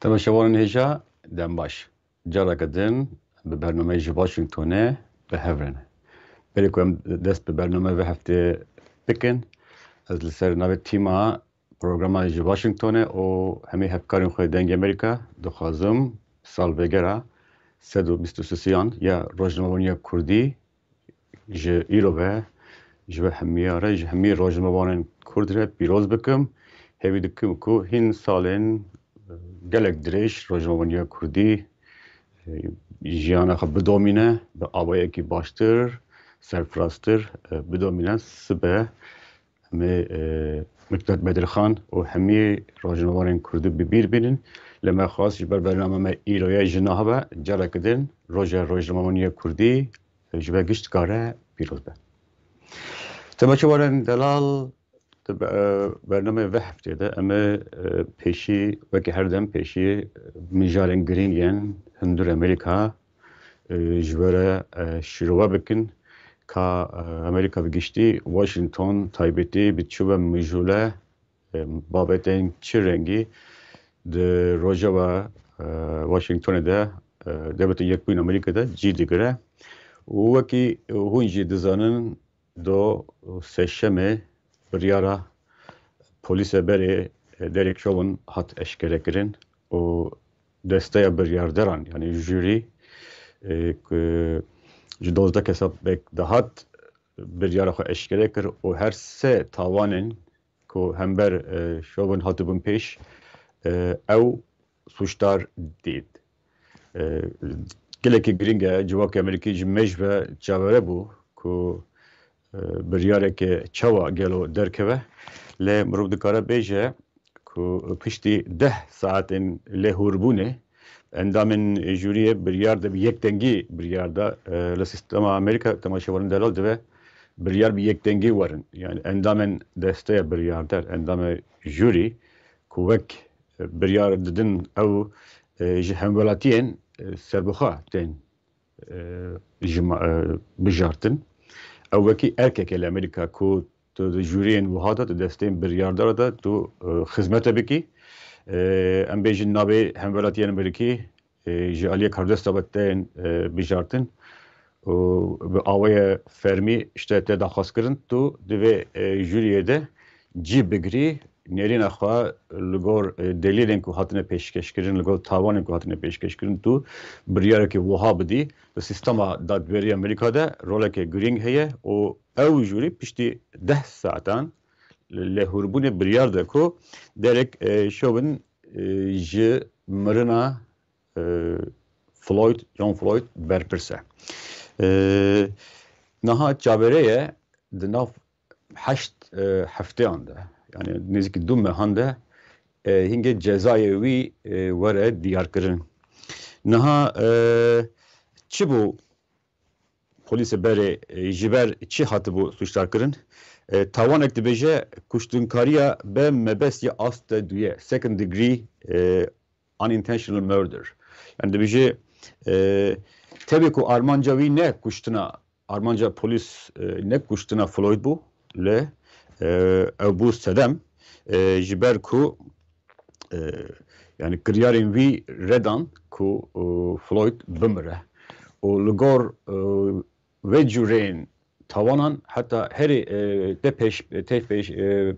تماشاوان هجا دم باش جارا کدن به برنامه جی واشنگتونه به هفرنه بری کوم دست به برنامه و هفته بکن از لسر نوی تیما پروگرام جی واشنگتونه و همه هفکارین خوی دنگ امریکا دخوازم سال بگره 123 یا روزنامه‌نگاری کردی جی ایرو به جی همیه آره جی همیه روزنامه‌نگاری کرد را پیروز بکم هیوی دکم کو هین سالن gelek dirêj rojnameya Kurdî jiyana xwe bidomîne bi awayekî baştir, serfirastir bidomîne sibe em ê Miktat Bedirxan û hemî rojnamewarên Kurdî bi bîr bînin li me xwast ji ber bername me îroya ji nave careke din Roja Rojnameya Kurdî ji we giştkar e pîroz be. Temaçewarên delal برنامه ve heftede ama peşi ve her dem peşi mijarın gringen Hindur Amerika jvere şirova bekin ka Amerika geçti Washington taybeti bitçu mijule babeten çirengi de Rojava Washington'da devleti yekbin Amerika'da cidigre o ki hunji dizanın do seçme biryara polise beri Derek Chauvin hat eşkere kirin o desteğe biryarderan yani jüri ji 12 kesap bek dahat biryara xwe eşkere kir o her se tawanên ku hember Chauvin hatibin pêş ew suçdar dît. Gelekî giring e civakê Amerîkî ji mêj ve çavere bû ku biryareke çawa gelo derkeve le mirov dikare bêje ku piştî 10 saatên lêhûrbûnê endamên jûriyê biryar de bi yekdengî biryar da li sistema Amerîka temaşewarên delal dibe biryar bi yekdengî werin yani endamên desteya biryar der endamê jûrî ku wek biryar didin ew ji hemwelatiyên serbixwe tên bijartin ew wekî erkekê li Amerîka ku tu di jûriyên wiha de tu destên biryardar de tu xizmete bikî em bêjin navê hemwelatiyên Amerîkî ji aliyê kardesta ve tên bijartin û bi awaya fermî işte te daxwazkirin tu divê jûriyê de cî bigirî nêrîna xwe li gor delîlên ku hatine pêşkêşkirin li gor tawanên ku hatine pêşkêşkirin tu biryarekî wiha bidî li sistema dadveriyê Amerîka'da rolekê girîng heye û ew jûrî piştî 10 saatan lêhûrbûnê biryar de ku Derek Chauvin ji mirina John Floyd berpirse. Niha çavereye di nav 8 hefteyan de yani nêzîkî 2 mehan de hingê cezayê wî were diyarkirin. Niha çi bû polîsê berê ji ber çi hatibû suçdarkirin? Tawanek dibêje kuştinkariya be mebestî asta duye second degree unintentional murder. Yani dibêje tevê ku armanca wî ne kuştina armanca polîs ne kuştina Floyd bû le ew bû sedem ji ber ku yani kiryarên wî redan ku Floyd bimire û li gor vê cûreyên tawanan heta herî te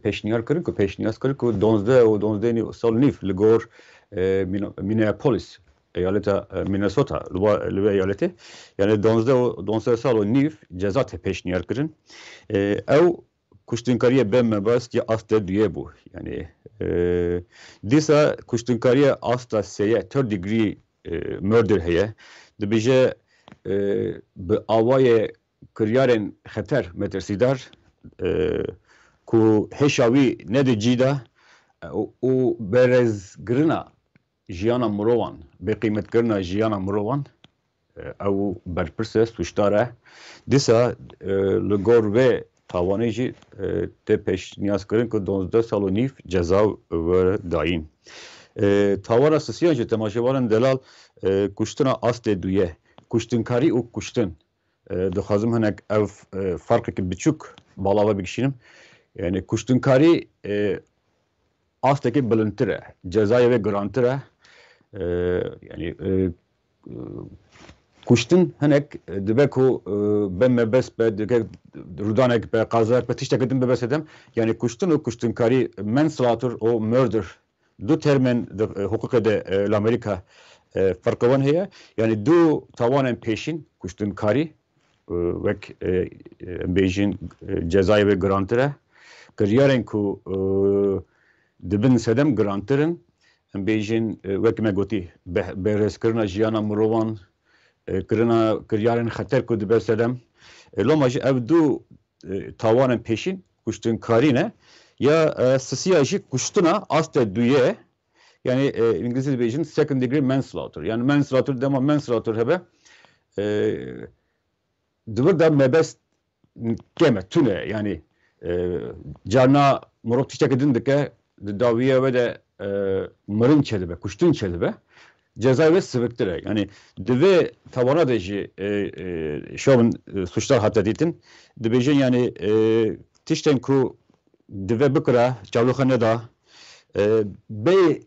pêşniyar kirin ku pêşniyaz kirin ku 12 sal nîv li gor Minneapolis eyaleta Minnesota li vê eyaletê yani 12 sal û nîv ceza te pêşniyar kirin ew kuştinkariye be mebast ya asta duye bû yani dîsa kuştinkariye asta seye third degree murder heye dibêje bi awayê kiryarên xeter metirsidar ku hêşa wî nede cî de û berezgirina jiyana mirovan bêqîmetkirina jiyana mirovan ew berpirse suçdar e dîsa li gor vê tawanê jî te pêşniyazkirin ku 12 sal û nîv ceza were dayîn. Tawana sisiyan ji temaşewaran delal kuştina astê duye kuştinkarî û kuştin dixwazim hinek ev farkekî biçûk balava bikişînim yani kuştinkarî astekî bilindtir e cezayê wê girantir e yani kuştun henek dibe ku ben mebes be dike rudanek be kazak be tişte kedim be besedem yani kuştun o kuştun kari manslaughter o murder du termen hukuk de l'Amerika farkı heye yani du tamamen peşin kuştun kari vek bejin cezayı ve grantere kariyeren ku dibin sedem granterin bejin vek me goti be reskirna jiyana murovan کرنا کریارن خطر کد بسدم لما جی اف دو تاوان پیشین کشتن کارینه یا سیاسی کشتنا است دویه yani İngilizce bir second degree manslaughter yani manslaughter dema manslaughter hebe dıvırda mebes keme tüne yani carna morok tiştek edindike daviye ve de mırın çelibe kuştun çelibe ceza ve sıvıktır. Yani dve tavana deji şovun suçlar hatta ditin. Dvejin yani tişten ku dve bıkra çavlukhane da be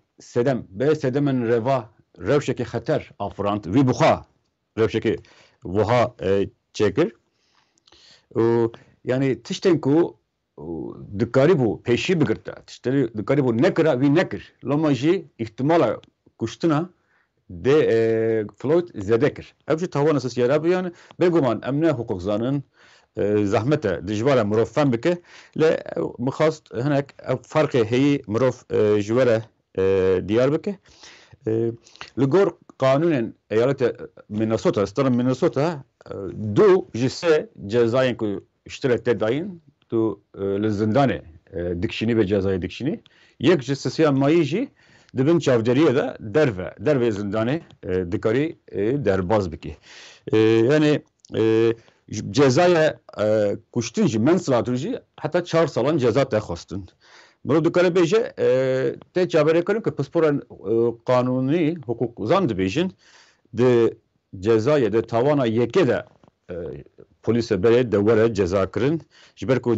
sedemen reva revşeki hater afrant vi buha revşeki buha çekir. Yani tişten ku dikari bu peşi bıkırta. Tişten dikari bu nekra vi nekir. Lomaji ihtimala kuştuna de Floyd zedekir. Evci tavan asas yara yani beguman emne hukuk zanın zahmete dijvara murofan bike le mıkhast henek farkı heyi murof jivara diyar bike ligor kanunen eyalete Minnesota starım Minnesota du jise cezayen ku iştirette dayin tu lezindane dikşini ve cezayı dikşini yek jisesiya mayiji dibin çavderiye de derve zindanı dikari derbaz biki. Yani cezaya kuştunci manslaughterci hatta 4 salan ceza tehostun. Bunu dikare beje te çabere kırın ki pasporan kanuni hukuk zandı bejin de cezaya de tavana yeke de polise bere de vere ceza kırın. Jiberko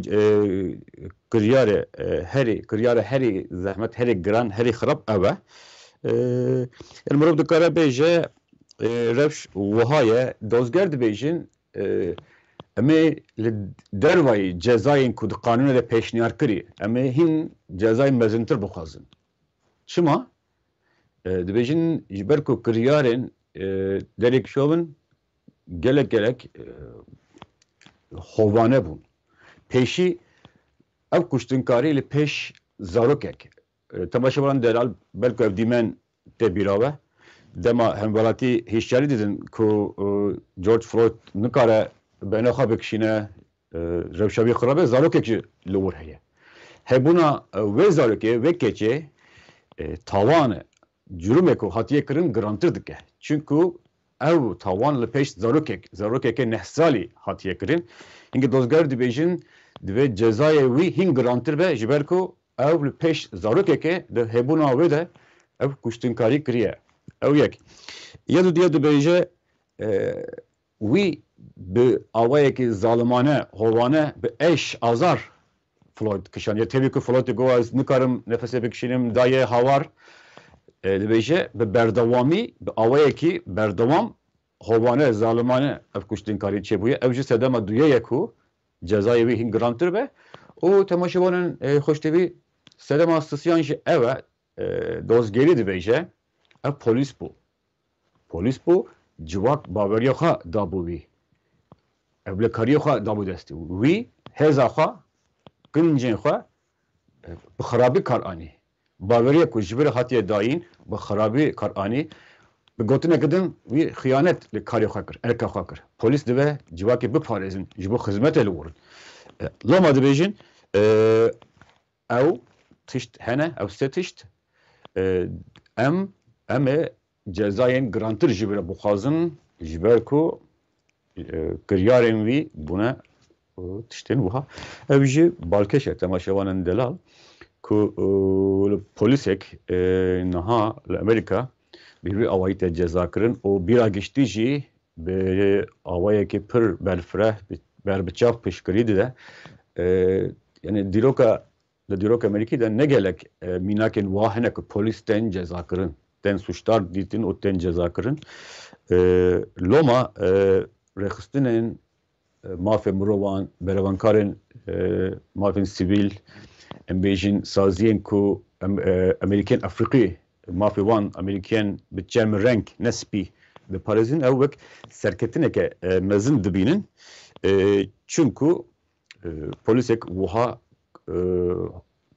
kiryare heri zahmet heri gran heri xrab ava. El مرب دکاره بیجه رفش وهایه دزگر دبیجین اما دروای جزاین کود قانون ده پیشنیار کری اما هین جزای مزنتر بخوازن شما دبیجین جبرکو کریارن derik şovun gelek hovane bun peşi ev kuştunkari ile peş zarokek temaşavan delal belki ev dimen te birave dema hemvelati hişyari dedin ku George Floyd nikare benaxa bekşine revşavi xrabe zarokek lur heye hebuna ve zaroke ve keçe tavanı cürümeko hatiye kırın grantır dike çünkü ev tavan le peş zarokeke nehsali hatiye kırın inge dozgar dibejin ve cezaya vi hin grantır be jiberko ev le peş zarokeke de hebuna ve de ev kuştunkari kriye ev yek yadu diye dibeje vi be avayeki zalimane hovane be eş azar Floyd kışan ya tabii ki Floyd goaz nikarım nefese bekşinim daye havar dibeje be berdavami be avayeki berdavam hovane zalimane ev kuştunkari çebuye evci sedema duye yeku cezayı vi hin grantır be o temaşavanın hoştevi sedema stasyanji eve dozgeri dibeje ev polis bu civak baveriya xa dabu vi evlekariya xa dabu desti vi heza xa gıncin xa bi xarabi karani baveriya ku jibir hatiye dayin bi xarabi karani bi gotine gidin vi xiyanet li kariya xa kir erka xa kir polis dibe civakê biparêzin ji bo xizmetê li wurin loma dibêjin ew tişt hene ew sê tişt em ê cezayên grantır ji ber bixwazin ji ber ku kiryarên wî bûne tiştên wiha ev jî balkêş e temaşevanên delal ku polîsek niha li Amerîka bi wî awayî te ceza kirin û bîra giştî jî bi awayekî pir berfireh berbiçav piştgirî dide yani dîroka Amerîkî de ne gelek mînakên wa hene ku polîs tên ceza kirin ten suçlar ditin o ten ceza kırın. Loma rexistinin mafya murovan beravankarın mafya sivil embejin saziyen ku Amerikan Afriki mafya wan Amerikan bitçem renk nespi ve parazin evvek serketineke mezin dibinin çünkü polisek vuha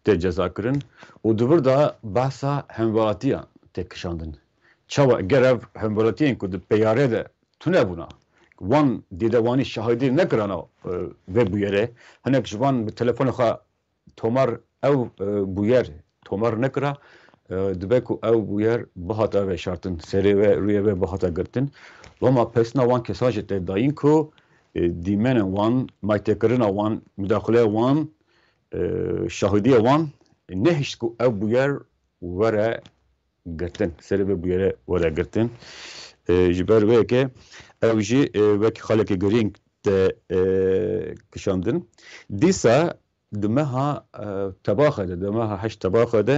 te ceza kırın o dıvır da bahsa hemvalatiya tek kışandın. Çava gerev hemvalatiyen ku de peyare de tune buna. Wan didevani şahidi ne kırana ve bu yere hanek jvan bir telefonu ha tomar ev bu yer tomar ne kıra dibe ku ev bu yer bahata ve şartın seri ve rüye ve bahata girtin. Loma pesna wan kesaj te dayin ku dimene wan maytekarına wan müdahale wan şahidiye wan ne hiç ku ev bu yer vere girtin seri ve bu yere vere girtin. Jiber ve ke ev ji ve haleke göreyim de kışandın. Disa دمها تباخده دمها هشت تباخده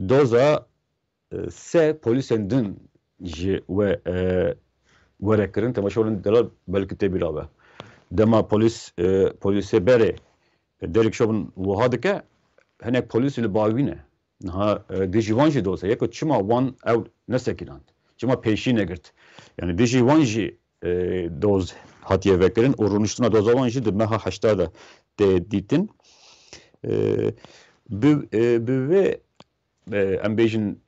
دوزا سه پلیسن دن جي و ورکرن تماشاولن دلال بلکه تبیرابه دما پلیس بره درک شوبن وهادکه هناك پلیس الباوینه نها دیجیوانجی دوزا یکو چما وان او نسکیرند چما پیشی نگرت yani دیجیوانجی دوز hatiye vekirin orunuştuna dozavanjی دمها هشتاده دیتن ve embejin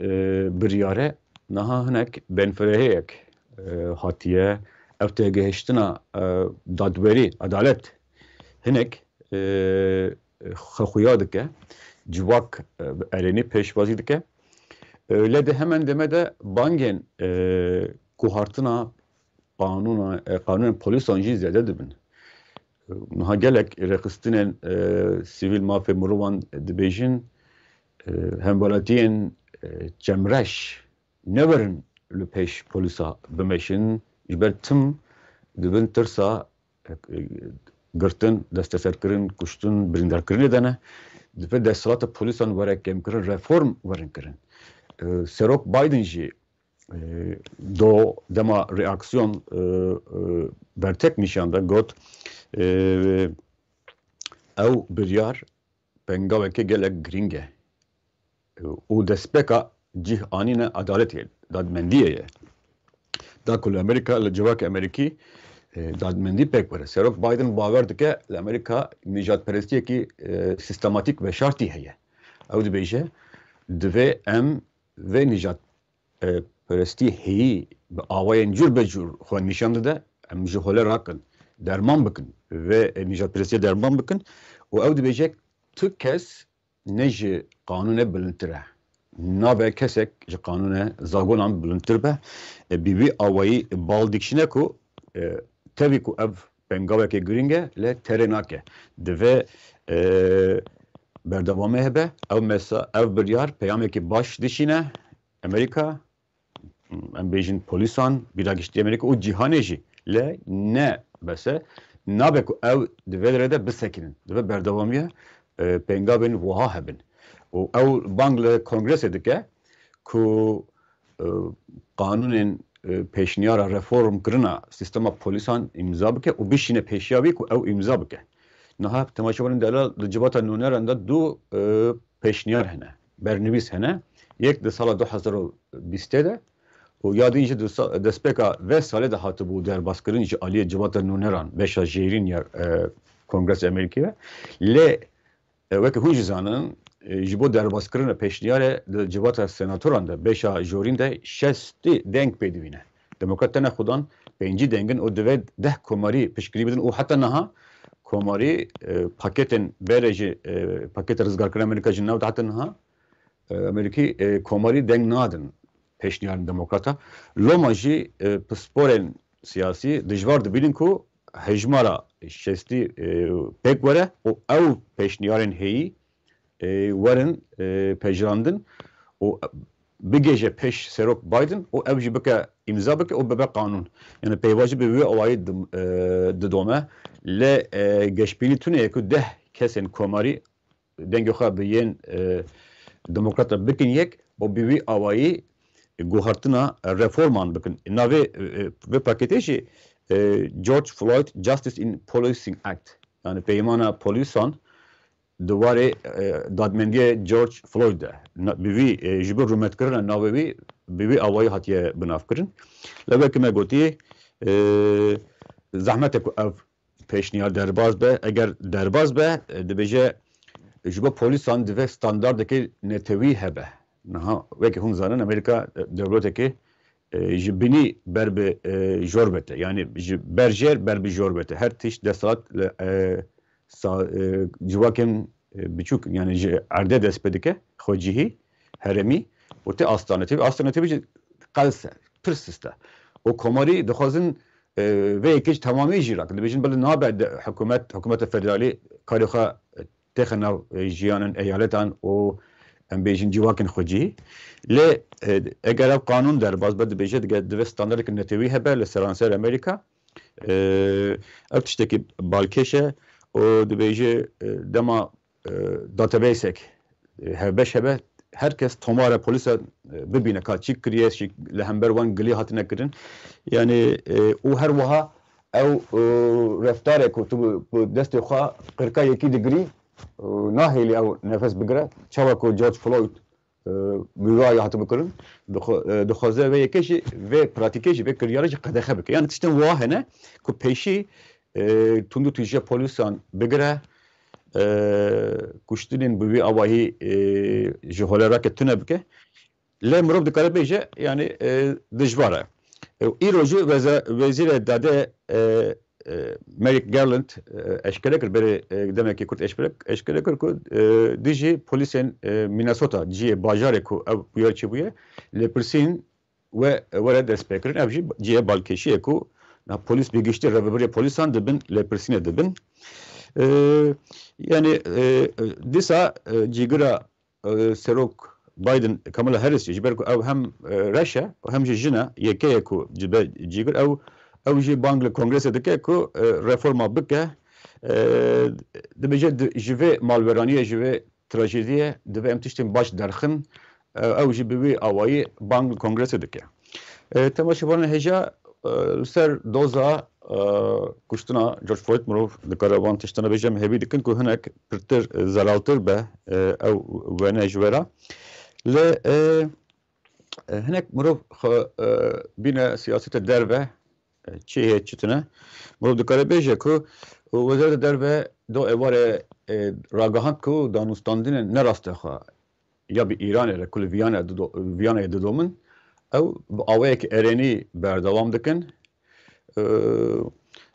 biryare naha hinek benfereheyek hatiye evte geheştina dadveri adalet hinek xalxuya dike civak eleni peşvazi dike öyle de hemen demede bangen kuhartına kanun polis anji zede dibin. Naha gelek rekistinin sivil mafya muruvan dibêjin hembalatiyen cemreş neverin li pêş polîsa bimeşin ji ber tim dibin tirsa girtin desteserkirin kuştin birîndarkirinê de ne divê desthilatê polîsan were kêmkirin reform werin kirin Serok Biden jî do dema reaksiyon bertek nîşanda got ew biryar pengaveke gelek giring e û destpêka cih anîne adaletê dadmendiyê ye da ku li Amerîka li civakê Amerîkî dadmendî pêk were Serok Biden bawer dike li Amerîka nîjadperestiyekî sistematik ve şartî heye ew dibêje divê em vê nîjadperestî heyî bi awayên cur be cur xwe nîşan dide em ji hole rakin derman bikin ve nîjadperestiye derman bikin û ew dibêje tu kes ne ji kanûnê bilindtir e nabe kesek ji kanûnê zagonan bilindtir be bi wî awayî bal dikşine ku tevî ku ev pengavekê giring e lê terê nake divê berdewamê hebe ev biryar peyamekî baş dişîne Amerîka em bêjin polîsan bîragiştî Amerîka û cîhanê jî lê ne bese nabe ku ew divê derê bisekinin divê berdewamiye pengavên wiha hebin û ew bang li kongresê dike ku kanûnên pêşniyara reform kirina sistema polîsan imza bike û bişîne pêşiya wî ku ew imza bike niha temaşevanên delal li civata nûneran de du pêşniyar hene bernivîs hene yek di sala 2020 de û ya din jî destpêka vê salê de hatibû derbaskirin ji aliyê civata nûneran beşa jêrîn ya Kongresa Amerîkî lê wekî hûn jî zanin ji bo derbaskrina pêşniyarê di civata senatoran de beşa jorîn de 60 deng pê dibîne demokrat tene xudan 5 dengin û divê 10 komarî piştgirî bidin û heta niha komarî paketên berê jî paketa rizgarkirina Amerîka jî nav heta niha Amerîkî komarî deng nadin pêşniyarên demokrata loma jî pisporên siyasî dijwar dibînin ku hejmara 60 pêk were û ew pêşniyarên heyî werin pejirandin û bigêje pêş Serok Biden û ew jî bike imza bike û bibe kanûn yani peyva jî bi wê awayî didome lê geşbînî tune ku 10 kesên komarî dengê xwe bi yên demokrata bikin yek û bi wî awayî guhartina reforman bakın nave ve paketi şey George Floyd Justice in Policing Act yani peymana polisan دواره دادمندی جورج فلوید بیوی جبر رومت کردن ناوی بیوی آوای هاتیه بناف کردن لبه که مگوتی زحمت کو اف پیشنیار درباز به اگر درباز به دبیجه جبر پولیسان دوه ستاندارد که نتوی هبه نه وکی هم زنن امریکا دولت که جبینی بر به جوربته yani berjer ber bir jorbete her tiş desat civakem birçok yani arde despedike hojihi heremi o te alternatif kalsa pırsista o komari dehazın ve ekiş tamamı jirak dibijin bel naber hükümet federali kariha texna jiyanın eyaletan o embejin civaken hojihi le eğer ev kanun derbaz bed beje de standart netevi hebe le seranser Amerika ev tişteki balkeşe o dibêje dema databaseek hevbeş hebe herkes tomara polisa bibîne ka çî kiriye li hember wan gilî hatine kirin yani û her wiha ew reftarek ku tu bi destê xwe qirka yekî digirî nahêlî ew nefes bigire çawa ku George Floyd wî hatibû kirin dixwaze vê yekê jî vê pratikê jî vê kiryarê jî qedexe bike yani tiştên wiha hene ku pêşî tundu tujje polisan bigire kuştinin bu bir avahi jiholera ke tune bike le mirov dikare bêje yani dijwar e îroji vezîr dade Merrick Garland eşkere kir beri demek ki kurt eşkere kir ku dijî polisên Minnesota ciye bajarê ku ev yer çibuye le pirsin ve were dest pê kirin ev jî ciye balkêşiyê ku polis bir güçte revberiye polisan dibin lepersine dibin yani disa cigira serok Biden Kamala Harris jiber ku ev hem Rusya hem jina yekeye ku ciger ev ji bangle kongrese dike ku reforma bike dibije jive malveraniye jive trajediye dibe em tiştin baş derxin ev ji bibi avayı bangle kongrese dike temaşavan heja ser doza kuştuna George Floyd mirov dikare van tiştana bêje hevî dikin ku hinek pirtir zeraltir be ew wene ji wera li hinek mirov bîne siyaseta derve çi heye çi tune mirov dikare bêje ku wezareta derve do êvarê ragihand ku danûstandinên neraste xwe ya bi Îranê re ku li Viyanayê didomin ew bi awayekî erenî berdewam dikin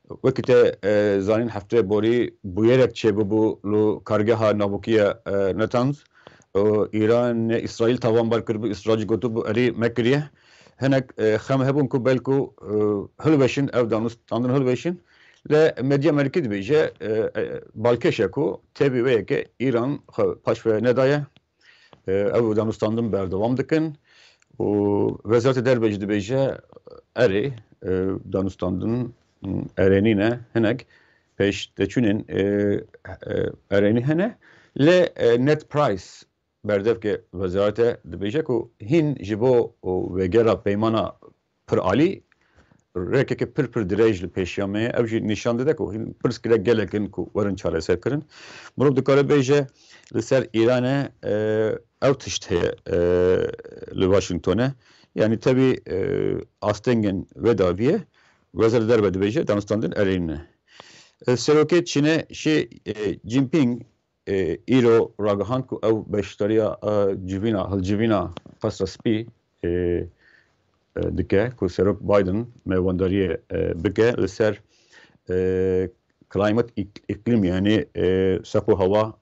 wekî te zanîn hefteyê borî bûyerek çêbibû li kargeha navbokiya Natanz Îranê İsraîl tawanbar kiribû İsraîl gotibû erê mekiriye hinek xem hebûn ku belku hilweşin ev danûstandin hilweşin le medya Amerîkî dibêje balkêşe ku tevî wê yekê İran paş ve nedaye ew danûstandin berdewam dikin Wezareta Derve jî dibêje erê danûstandin erenî ne hinek pêşteçûnên erenî hene lê net price berdevke wezarete dibêje ku hîn ji bo vegera peymana pir alî rekeke pir dirêj li pêşiya me ye ev jî nîşan dide ku hîn pirsgirek gelekin ku werin çareser kirin mirov dikare bêje li ser Îranê ew tişt heye li Washingtonê yani tabii astengên vedaviye wezareta derve dibêje danûstandin erênî ne serokê Çînê şê Jinping îro ragihand ku ew beşdariya hilcivîna qasra spî dike ku serok Biden mêwandariyê bike li ser climate iklim yani seqû hewa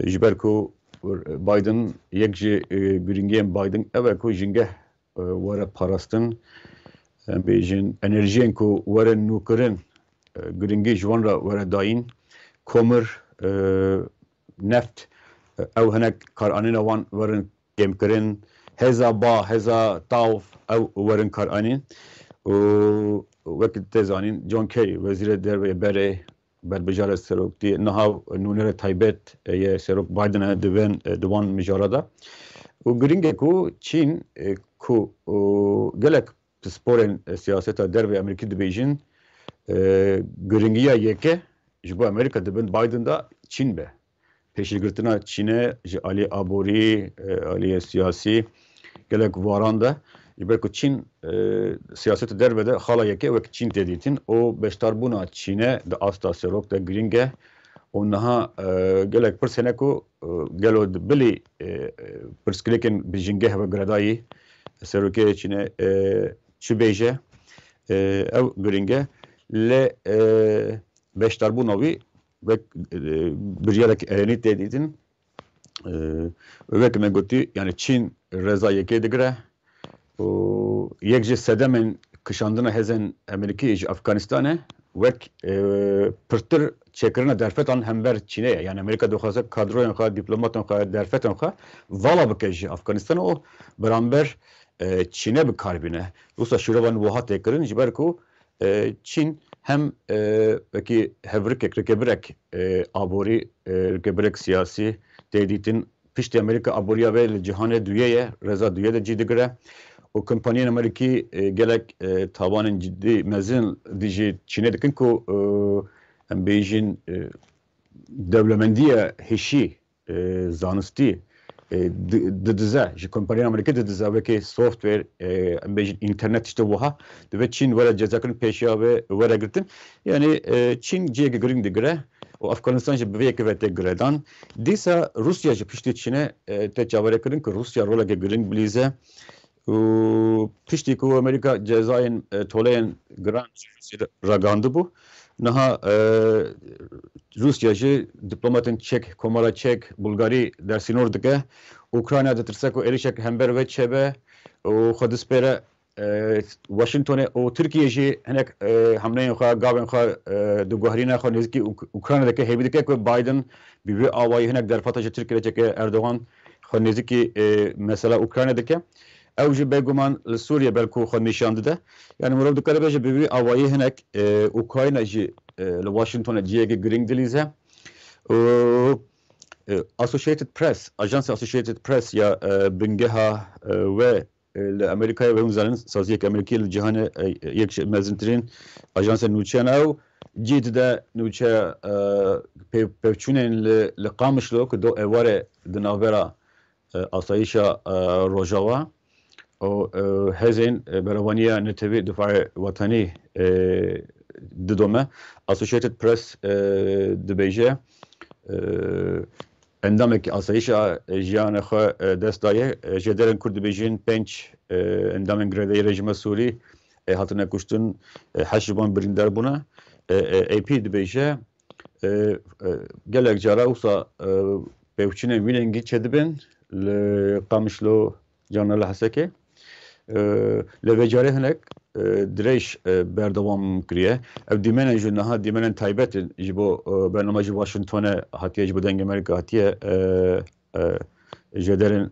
ji ber ku Biden yek ji giringiyên Biden ev e ku jingeh were parastin bêjin enerjiyên ku were nûkirin giringî ji wan re were dayîn komir neft ew hinek karanîna wan werin kêmkirin heza ba heza tav ew werin karanîn wekî te zanîn John Kerry wezîrê derve berê berbijara seroktî niha nûnera taybet ye serok Bidenê di wan mijara da O gringe ku Çin ku gelek sporên siyaseta derve Amerikî dibêjin giringiya yeke ji bo Amerika dibin Biden da Çin be. Pêşîgirtina Çînê ji aliyê aborî, aliyê siyasî gelek varan de ji ber ku Çîn siyaseta derve de xala yeke wek Çîn tê dîtin û beşdarbûna Çînê di asta serok de giring e. û niha gelek pirs hene ku gelo di bilî pirskilêkên bijîngeh ve giredayî serokê Çînê çi bêje ew giring e lê beşdarbûna wî wek biryarek erenî tê dîtin wek me gotî yani Çîn reza yekê digire û yek ji sedemên kişandina hezên Amerîkî ji Efganistanê wek pirtir çêkirina derfetan hember Çînê ye. Yani Amerîka dixwaze kadroyên xwe, dîplomatan xwe, derfetên xwe vala bike ji Efganistanê û beramber Çînê bikarbîne. Wisa şîrovan wiha tê kirin ji ber ku Çîn hem wekî hevrikek, rikebirek aborî, rikebirek siyasî tê dîtin piştî Amerîka aboriya wê li cîhanê duyê ye, reza duyê de cî digire. û kompaniyên Amerîkî gelek tawanên ciddî mezin dijî Çînê dikin ku em bêjin dewlemendiya hişî zanistî didize ji kompaniyên Amerîkî didize wekî software em bêjin internet tiştê wiha divê Çîn were cezakirin pêşiya wê were girtin. Yani Çîn ciyekî giring digire û Efganistan jî bi vê yekê ve tê giredan. Dîsa Rusya jî piştî Çînê tê çaverê kirin ku Rusya rolekê giring bilîze û piştî ku Amerîka cezayên toleyên giran ragandibû niha Rusya jî diplomatên Çek, Komara Çek, Bulgarî dersînor dike. Ukrayna ditirse ku êrişek hember ve çebe û xwe dispêre Washingtonê û Tirkiye jî hinek hemleyên xwe, gavên xwe di guherîna xwe nêzîkî Ukraynadeke hêvî dike ku Biden bi vê awayî hinek derfeta ji Tirkiyeyê çeke Erdogan xwe nêzîkî mesela Ukrayna dike. Ew jî bêguman li Sûriye belku xwe nîşan dide. Yani mirov dikare bêje bi vî awayî hinek Ukrayna jî li Washingtonê ciyekî giring dilîze. Associated Press, Ajansa Associated Press ya bingeha ve li Amerîkayê ve zanin saziyek Amerîkî li cîhanê yek mezintirîn ajansa nûçeyan ew cî dide nûçe pevçûnên li Qamişlo ku do êvarê di navbera asayişa Rojava û hezên berevaniya netewî difacê wetanî didome. Associated Press dibêje endamekî asayişa jiyana xwe dest daye. Ji derên Kurd dibêjin 5 endamên giredeyî rejima Sûrî hatine kuştin, 8 ji wan birîndar bûne. AP dibêje gelek cara wisa pevçûnên wî lengî çedibin li Qamişlo cana li Hesekê. Li vê carê hinek dirêj berdewam kiriye. Ev dîmenên ji niha dîmenên taybetin ji bo bername ji Washingtonê hatiye ji bo dengê Amerîka hatiye ji derên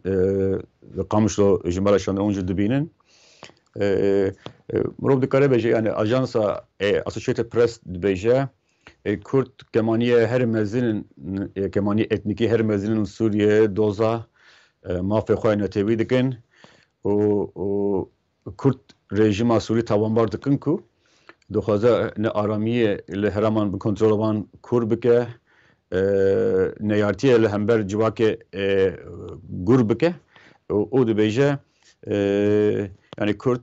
li Qamişlo ji mala şandina wan jî dibînin. Mirov dikare bêje yani ajansa Associated Press dibêje Kurd kemaniye her mezinin kemaniye etnikî her mezinin Sûriye doza mafê xwe netewî dikin û Kurd rejima Sûrî tawanbar dikin ku dixwaze ne aramiyê li heraman bi kontrola wan kur bike neyartiye li hember civakê gur bike û dibêje yani Kurd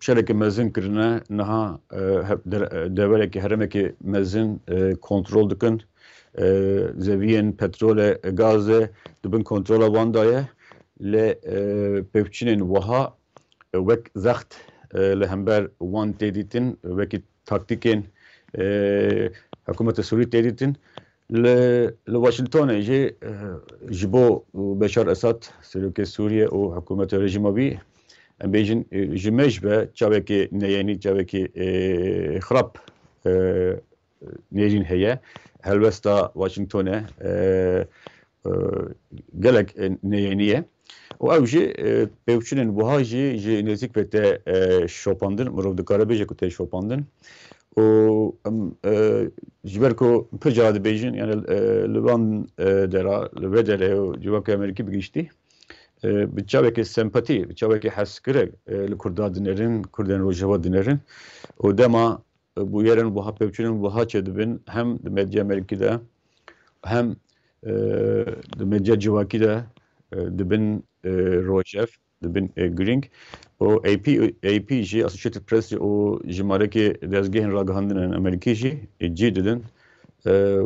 şerekê mezin kirine niha deverekî heremekî mezin kontrol dikin zeviyên petrolê gazê dibin kontrola wan daye lê pevçûnên wiha wek zext li hember wan tê dîtin wekî taktîkên hikûmeta Sûrî tê dîtin li Washingtonê jî ji bo Beşar Esad serokê Sûriye û hikûmeta rejima wî em bêjin ji me ji ve çavekî neyenî çavekî xirab nêrîn heye helwesta Washingtonê gelek neyenî ye û ew jî pevçûnên wiha jî ji nêzik ve tê şopandin mirov dikare bêje ku tê şopandin û em ji ber ku pir cara dibêjin yani li van dera li vê derê û civakê Amerîkî bigîştî bi çavekê sempatî, bi çavekê heskirek li Kurda dinêrin, Kurdên Rojava dinêrin û dema bu yerên wiha pevçûnên wiha çêdibin hem di medya Amerîkî de hem di medya civakî de dibin rojev, dibin giring û AP jî Associated Press û ji marekê dezgehên ragihandinên Amerîkî jî cî didin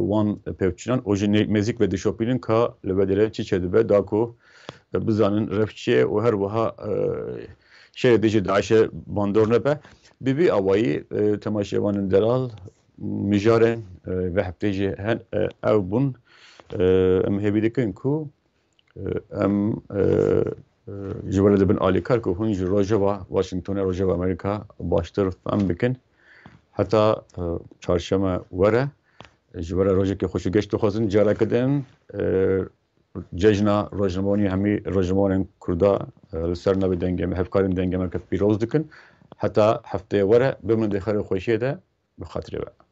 wan pevçûnan û ji nêzik ve dişopînin ka li vedere çi çêdibe da ku bizanin revçiye û her wiha şerê dijî Daişê bandor nebe. Bivî awayî temaşevanên delal mijarên ve heftê jî ew bûn em hêvî dikin ku em ji were dibin alîkar ku hûn ji rojeva Washingtonê rojeva Amerîka baştir fehm bikin heta çarşeme were ji were rojekê xweşigeş dixwazin careke din cejna rojnamewanî hemî rojnamewanên Kurda li ser navê dengê hevkarên dengê me pîroz dikin heta hefteyê were bimînin dê xerê xweşiyê de bi xatirê ve.